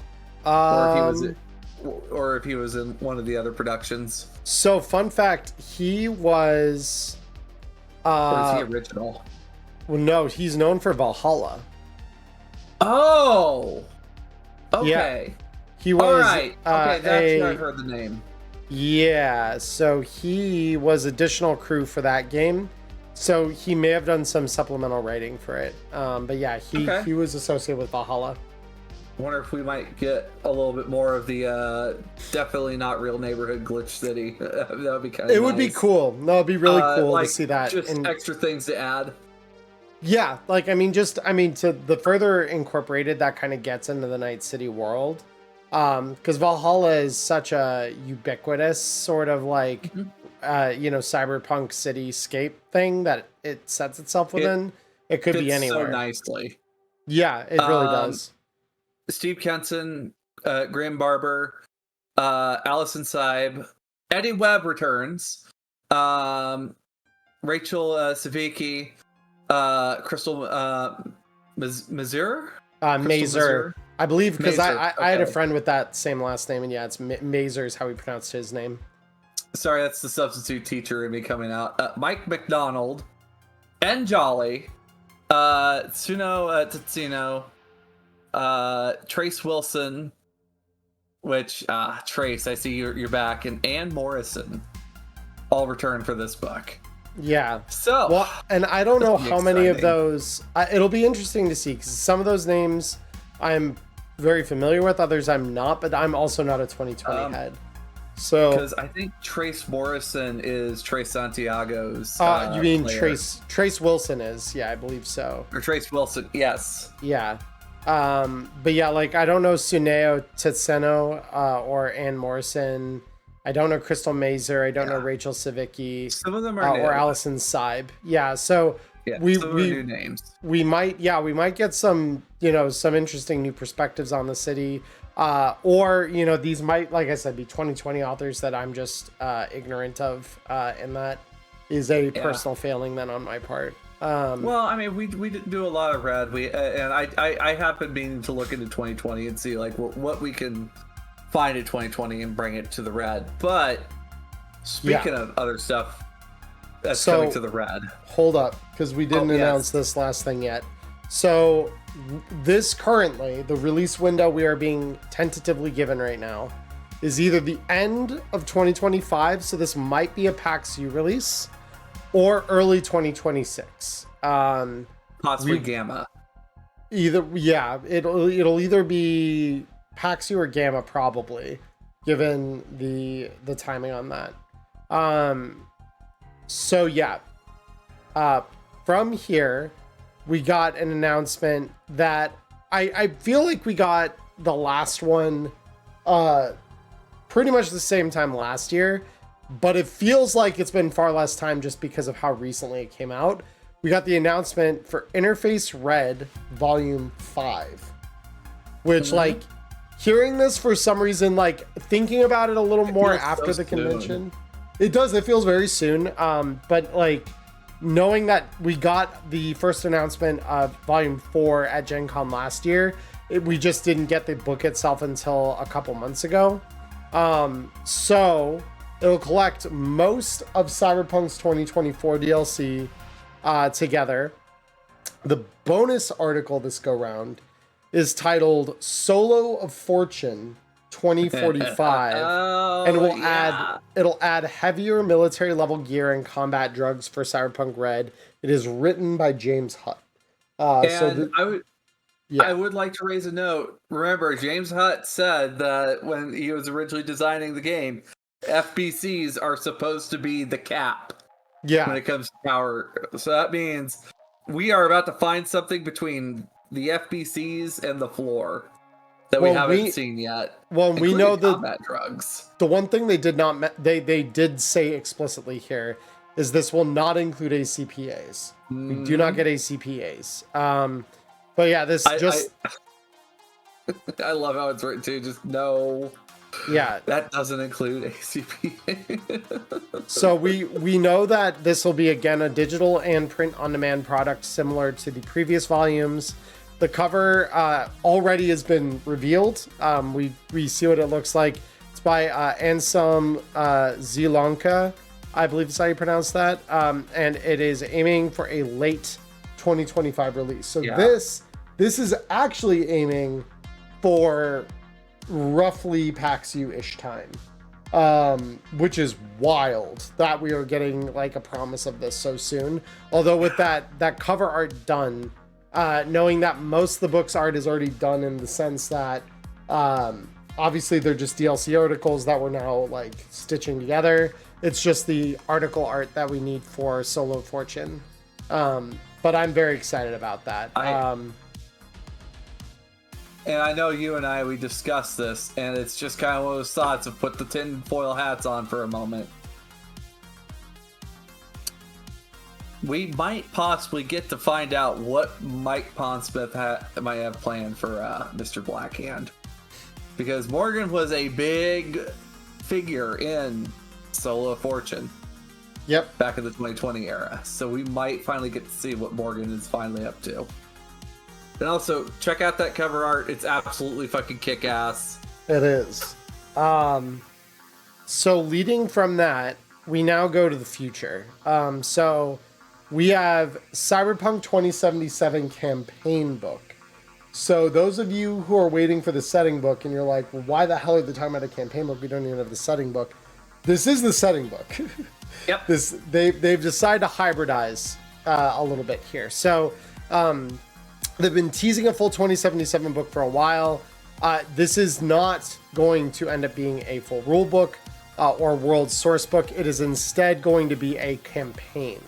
or if he was in one of the other productions. So, fun fact: he was. Or is he original? Well, no, he's known for Valhalla. Oh, okay. Yeah. He was. All right. Okay, that's where I heard the name. Yeah, so he was additional crew for that game. So he may have done some supplemental writing for it. But yeah, he was associated with Valhalla. I wonder if we might get a little bit more of the definitely not real neighborhood Glitch City. That would be kind of It would be cool. No, it'd be really cool to see that. Just extra things to add. Yeah, like, to the further incorporated that kind of gets into the Night City world. Because Valhalla is such a ubiquitous sort of like, cyberpunk cityscape thing that it sets itself within. It could be anywhere. So nicely. Yeah, it really does. Steve Kenson, Graham Barber, Allison Seib, Eddie Webb returns, Rachel Savicki, Crystal Mazur? Mazur. I believe, because I had a friend with that same last name, and yeah, it's Mazur is how he pronounced his name. Sorry, that's the substitute teacher in me coming out. Mike McDonald, N. Jolly, Tsuno Tsuno, Trace Wilson, which, Trace, I see you're back, and Ann Morrison all return for this book. Yeah. So, well, and I don't know how many of those, it'll be interesting to see, because some of those names I'm very familiar with, others I'm not, but I'm also not a 2020 head. So, because I think Trace Morrison is Trace Santiago's. You mean player. Trace Wilson is? Yeah, I believe so. Or Trace Wilson, yes. Yeah. But yeah, like, I don't know Suneo Tetseno or Ann Morrison. I don't know Crystal Mazur. I don't know Rachel Savicki. Some of them are or Allison Seib. Yeah, so we new names. We might get some some interesting new perspectives on the city. Or these might, like I said, be 2020 authors that I'm just ignorant of, and that is a personal failing then on my part. Well, I mean, we didn't do a lot of Red. And I have been meaning to look into 2020 and see like what we can find in 2020 and bring it to the Red. But speaking of other stuff that's coming to the Red, hold up, because we didn't announce this last thing yet. So this currently, the release window we are being tentatively given right now is either the end of 2025, so this might be a PAX U release, or early 2026. Possibly Gamma. It'll either be PAX U or Gamma, probably, given the timing on that. From here, we got an announcement that I feel like we got the last one pretty much the same time last year, but it feels like it's been far less time just because of how recently it came out. We got the announcement for Interface Red Volume 5, which like hearing this for some reason, like thinking about it a little more after the convention, it feels very soon. But like, knowing that we got the first announcement of Volume 4 at GenCon last year, we just didn't get the book itself until a couple months ago. So it'll collect most of Cyberpunk's 2024 DLC together. The bonus article this go round is titled Solo of Fortune 2045, and it'll add heavier military level gear and combat drugs for Cyberpunk RED. It is written by James Hutt. I would like to raise a note. Remember, James Hutt said that when he was originally designing the game, FBCs are supposed to be the cap. Yeah. When it comes to power. So that means we are about to find something between the FBCs and the floor that we haven't seen yet. Well, we know the combat drugs. The one thing they did not they did say explicitly here is this will not include ACPAs. We do not get ACPAs. But yeah, I love how it's written too. Just no. Yeah, that doesn't include ACP. So we know that this will be again a digital and print on demand product similar to the previous volumes. The cover already has been revealed. We see what it looks like. It's by Ansem Zielonka, I believe is how you pronounce that, and it is aiming for a late 2025 release. So this is actually aiming for roughly PAX U-ish time, which is wild that we are getting like a promise of this so soon. Although with that cover art done, knowing that most of the book's art is already done in the sense that obviously they're just DLC articles that we're now like stitching together. It's just the article art that we need for Solo Fortune. But I'm very excited about that. And I know you and we discussed this, and it's just kind of one of those thoughts of put the tinfoil hats on for a moment. We might possibly get to find out what Mike Pondsmith might have planned for Mr. Blackhand. Because Morgan was a big figure in Solo of Fortune. Yep. Back in the 2020 era. So we might finally get to see what Morgan is finally up to. And also, check out that cover art. It's absolutely fucking kick-ass. It is. So leading from that, we now go to the future. So we have Cyberpunk 2077 campaign book. So those of you who are waiting for the setting book and you're like, well, why the hell are they talking about a campaign book? We don't even have the setting book. This is the setting book. Yep. They've decided to hybridize a little bit here. So they've been teasing a full 2077 book for a while. This is not going to end up being a full rule book or world source book. It is instead going to be a campaign.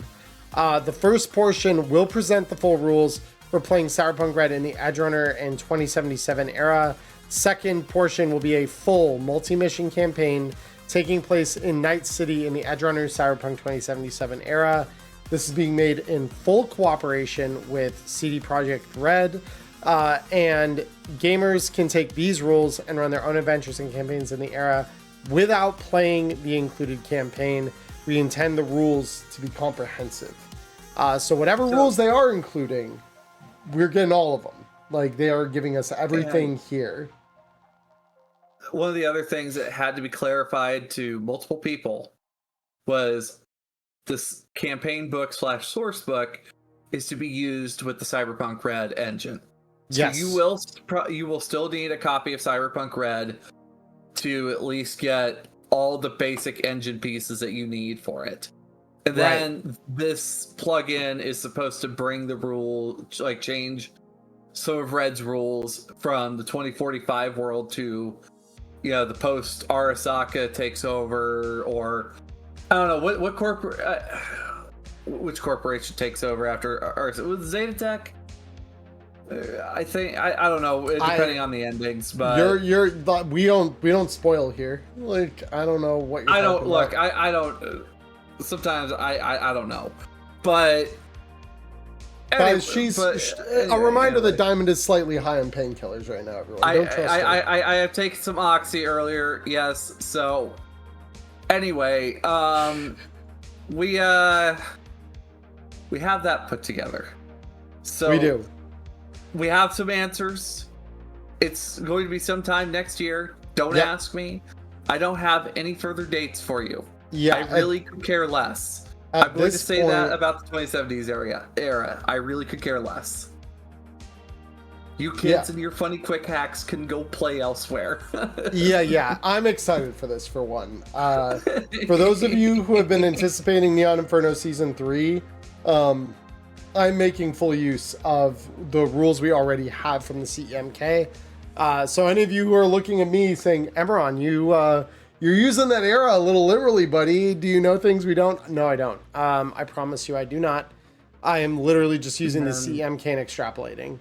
The first portion will present the full rules for playing Cyberpunk RED in the Edgerunner and 2077 era. Second portion will be a full multi-mission campaign taking place in Night City in the Edgerunner Cyberpunk 2077 era. This is being made in full cooperation with CD Projekt Red, and gamers can take these rules and run their own adventures and campaigns in the era without playing the included campaign. We intend the rules to be comprehensive. So whatever rules they are including, we're getting all of them. Like, they are giving us everything here. One of the other things that had to be clarified to multiple people was this campaign book / source book is to be used with the Cyberpunk RED engine. So yes. You will still need a copy of Cyberpunk RED to at least get all the basic engine pieces that you need for it. And then this plugin is supposed to bring the rule, like change some of Red's rules from the 2045 world to, you know, the post Arasaka takes over, or I don't know which corporation takes over after Arasaka. Was it Zetatech? I think I don't know, depending on the endings, but we don't spoil here. Like, I don't know what you're talking about. I don't. Sometimes I don't know, but guys, a reminder that Diamond is slightly high on painkillers right now. Everyone, don't trust her. I have taken some Oxy earlier. Yes, so anyway, we have that put together. So we do. We have some answers. It's going to be sometime next year. Don't ask me. I don't have any further dates for you. Yeah, I really could care less. I'm going to say that about the 2070s era. I really could care less. You kids and your funny quick hacks can go play elsewhere. Yeah. I'm excited for this, for one. For those of you who have been anticipating Neon Inferno Season 3, I'm making full use of the rules we already have from the CEMK. So any of you who are looking at me saying, Emmerron, you're using that era a little liberally, buddy. Do you know things we don't? No, I don't. I promise you I do not. I am literally just using the CEMK and extrapolating.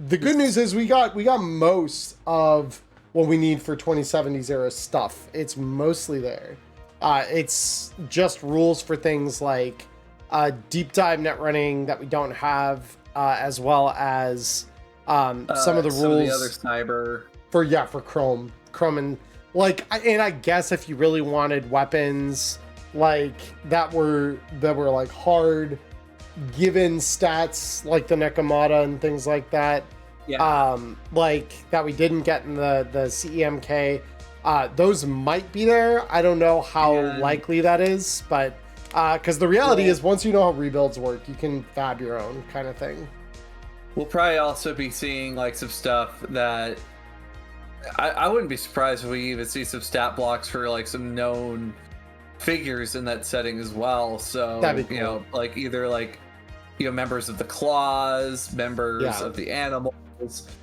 The good news is we got most of what we need for 2070s era stuff. It's mostly there. It's just rules for things like deep dive net running that we don't have, as well as some of the rules. Some of the other cyber for Chrome and and I guess if you really wanted weapons like that were like hard given stats like the Nekomata and things like that, like that we didn't get in the CEMK, those might be there. I don't know how likely that is, but because the reality is once you know how rebuilds work, you can fab your own kind of thing. We'll probably also be seeing like some stuff that I wouldn't be surprised if we even see some stat blocks for like some known figures in that setting as well. So that'd be cool. You know, like either like, you know, members of the claws, members of the animals.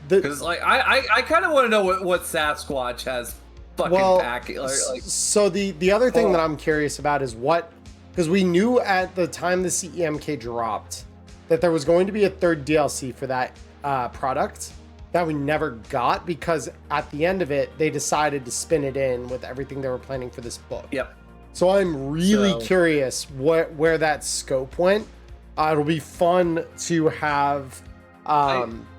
Because like I kind of want to know what Sasquatch has fucking packing. Like, so the other thing that I'm curious about is because we knew at the time the CEMK dropped that there was going to be a third DLC for that product that we never got, because at the end of it they decided to spin it in with everything they were planning for this book. Yep. So I'm really curious where that scope went. It'll be fun to have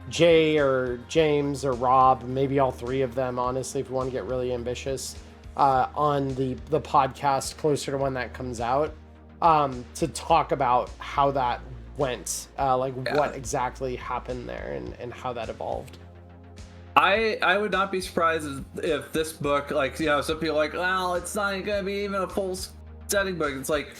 Jay or James or Rob, maybe all three of them, honestly, if you want to get really ambitious, on the podcast closer to when that comes out, to talk about how that went, what exactly happened there and how that evolved. I would not be surprised if this book, like, you know, some people are like, well, it's not going to be even a full setting book. It's like,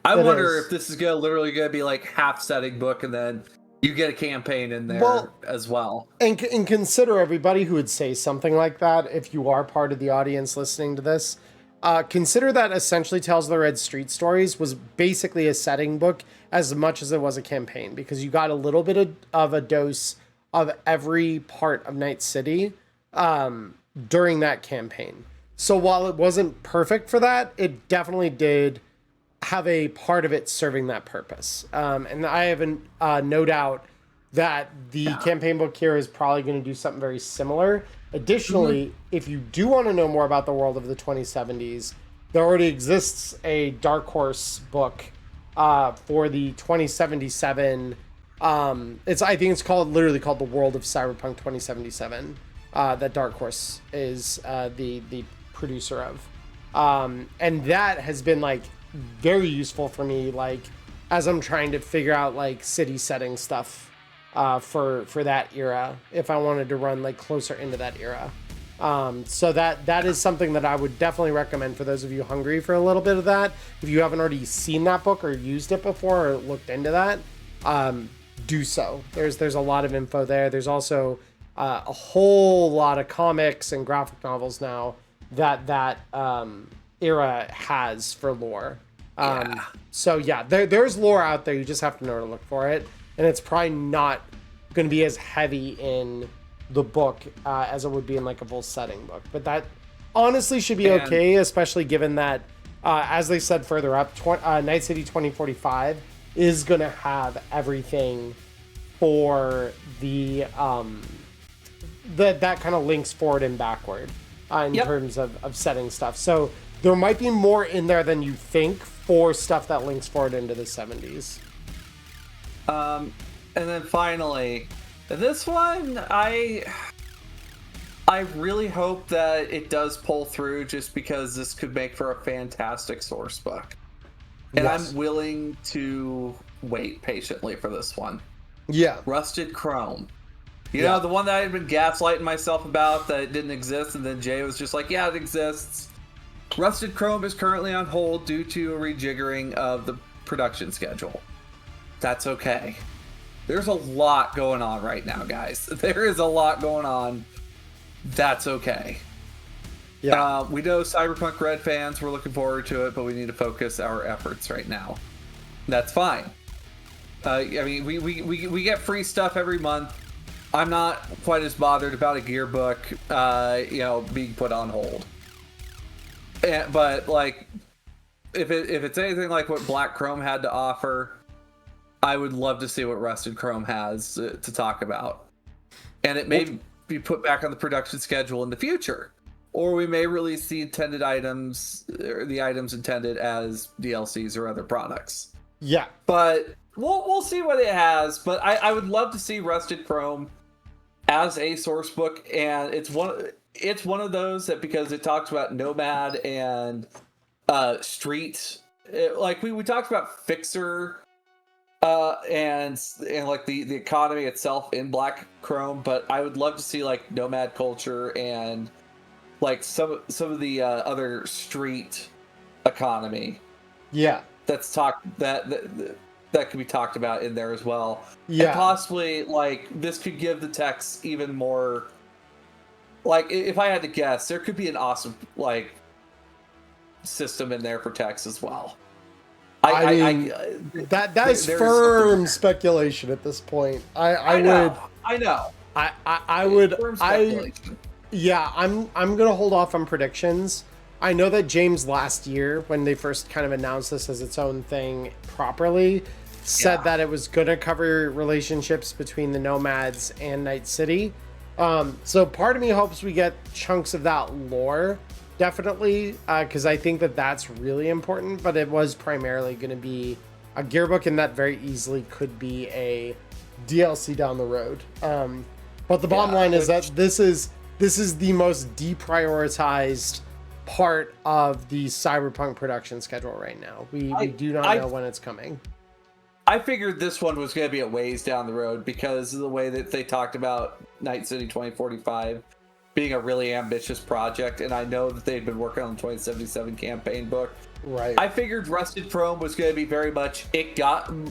I wonder if this is literally going to be like half setting book, and then you get a campaign in there as well. And consider everybody who would say something like that, if you are part of the audience listening to this, consider that essentially Tales of the Red Street Stories was basically a setting book as much as it was a campaign, because you got a little bit of a dose of every part of Night City during that campaign. So while it wasn't perfect for that, it definitely did have a part of it serving that purpose. And I have no doubt that the campaign book here is probably going to do something very similar. Additionally, if you do want to know more about the world of the 2070s, there already exists a Dark Horse book for the 2077. I think it's literally called The World of Cyberpunk 2077. That Dark Horse is the producer of. And that has been like very useful for me, like as I'm trying to figure out like city setting stuff for that era, if I wanted to run like closer into that era. So that is something that I would definitely recommend for those of you hungry for a little bit of that. If you haven't already seen that book or used it before or looked into that, do so. There's a lot of info there. There's also a whole lot of comics and graphic novels now that era has for lore. So yeah, there's lore out there. You just have to know where to look for it, and it's probably not going to be as heavy in the book as it would be in like a full setting book. But that honestly should be okay, especially given that, as they said further up, Night City 2045 is going to have everything for the that kind of links forward and backward in terms of setting stuff. So there might be more in there than you think for stuff that links forward into the 70s. And then finally, this one, I really hope that it does pull through, just because this could make for a fantastic source book. And I'm willing to wait patiently for this one. Yeah. Rusted Chrome. You know, the one that I had been gaslighting myself about that it didn't exist, and then Jay was just like, yeah, it exists. Rusted Chrome is currently on hold due to a rejiggering of the production schedule. That's okay. There's a lot going on right now, guys. There is a lot going on. That's okay. Yeah. We know Cyberpunk RED fans, we're looking forward to it, but we need to focus our efforts right now. That's fine. I mean, we get free stuff every month. I'm not quite as bothered about a gearbook, being put on hold. But like, if it's anything like what Black Chrome had to offer, I would love to see what Rusted Chrome has to talk about. And it may be put back on the production schedule in the future. Or we may release the intended items, or the items intended as DLCs or other products. Yeah. But we'll see what it has. But I would love to see Rusted Chrome as a source book. And it's one of those that, because it talks about Nomad and Street. We talked about Fixer and like the economy itself in Black Chrome, but I would love to see like Nomad culture and like some of the other street economy. Yeah, that's that could be talked about in there as well. Yeah, and possibly like this could give the text even more. Like, if I had to guess, there could be an awesome like system in there for text as well. That is firm speculation at this point. I would. Yeah, I'm gonna hold off on predictions. I know that James last year, when they first kind of announced this as its own thing properly, said that it was gonna cover relationships between the Nomads and Night City. So part of me hopes we get chunks of that lore, definitely, because I think that that's really important. But it was primarily going to be a gearbook, and that very easily could be a DLC down the road. But the bottom line is that this is the most deprioritized part of the Cyberpunk production schedule right now. We do not know when it's coming. I figured this one was going to be a ways down the road because of the way that they talked about Night City 2045 being a really ambitious project, and I know that they've been working on the 2077 campaign book. Right. I figured Rusted Chrome was going to be very much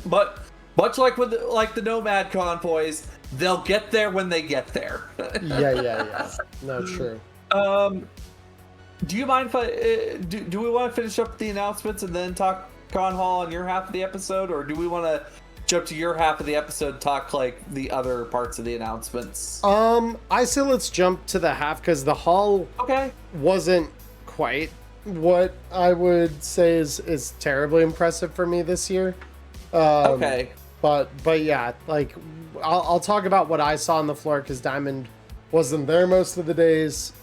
but much like with the Nomad convoys, they'll get there when they get there. Yeah. No, true. Do you mind if do we want to finish up the announcements and then talk Con Hall on your half of the episode, or do we want to jump to your half of the episode, talk like the other parts of the announcements? I say let's jump to the half, because the hall wasn't quite what I would say is terribly impressive for me this year. But yeah, like I'll talk about what I saw on the floor, because Diamond wasn't there most of the days.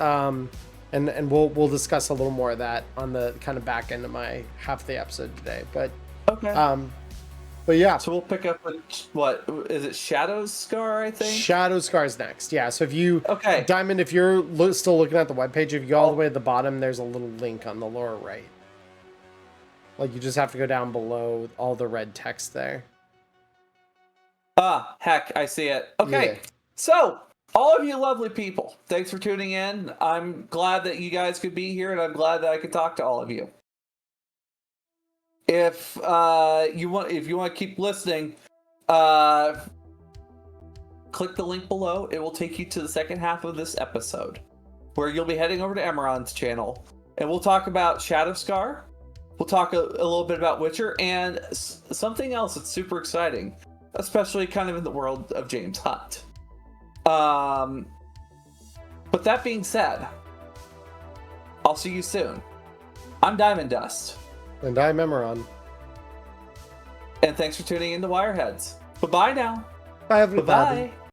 And we'll discuss a little more of that on the kind of back end of my half of the episode today. But but yeah. So we'll pick up with what is it? Shadow Scar, I think. Shadow Scar's next. Yeah. So if you Diamond, if you're still looking at the webpage, if you go all the way at the bottom, there's a little link on the lower right. Like you just have to go down below all the red text there. Heck, I see it. Okay, yeah. So. All of you lovely people, thanks for tuning in. I'm glad that you guys could be here, and I'm glad that I could talk to all of you. If you want to keep listening, click the link below. It will take you to the second half of this episode, where you'll be heading over to Emmerron's channel, and we'll talk about Shadow Scar. We'll talk a little bit about Witcher, and something else that's super exciting, especially kind of in the world of James Hunt. But that being said, I'll see you soon. I'm Diamond Dust. And I'm Emmerron. And thanks for tuning in to Wireheads. Bye-bye now. Bye, everybody. Bye-bye.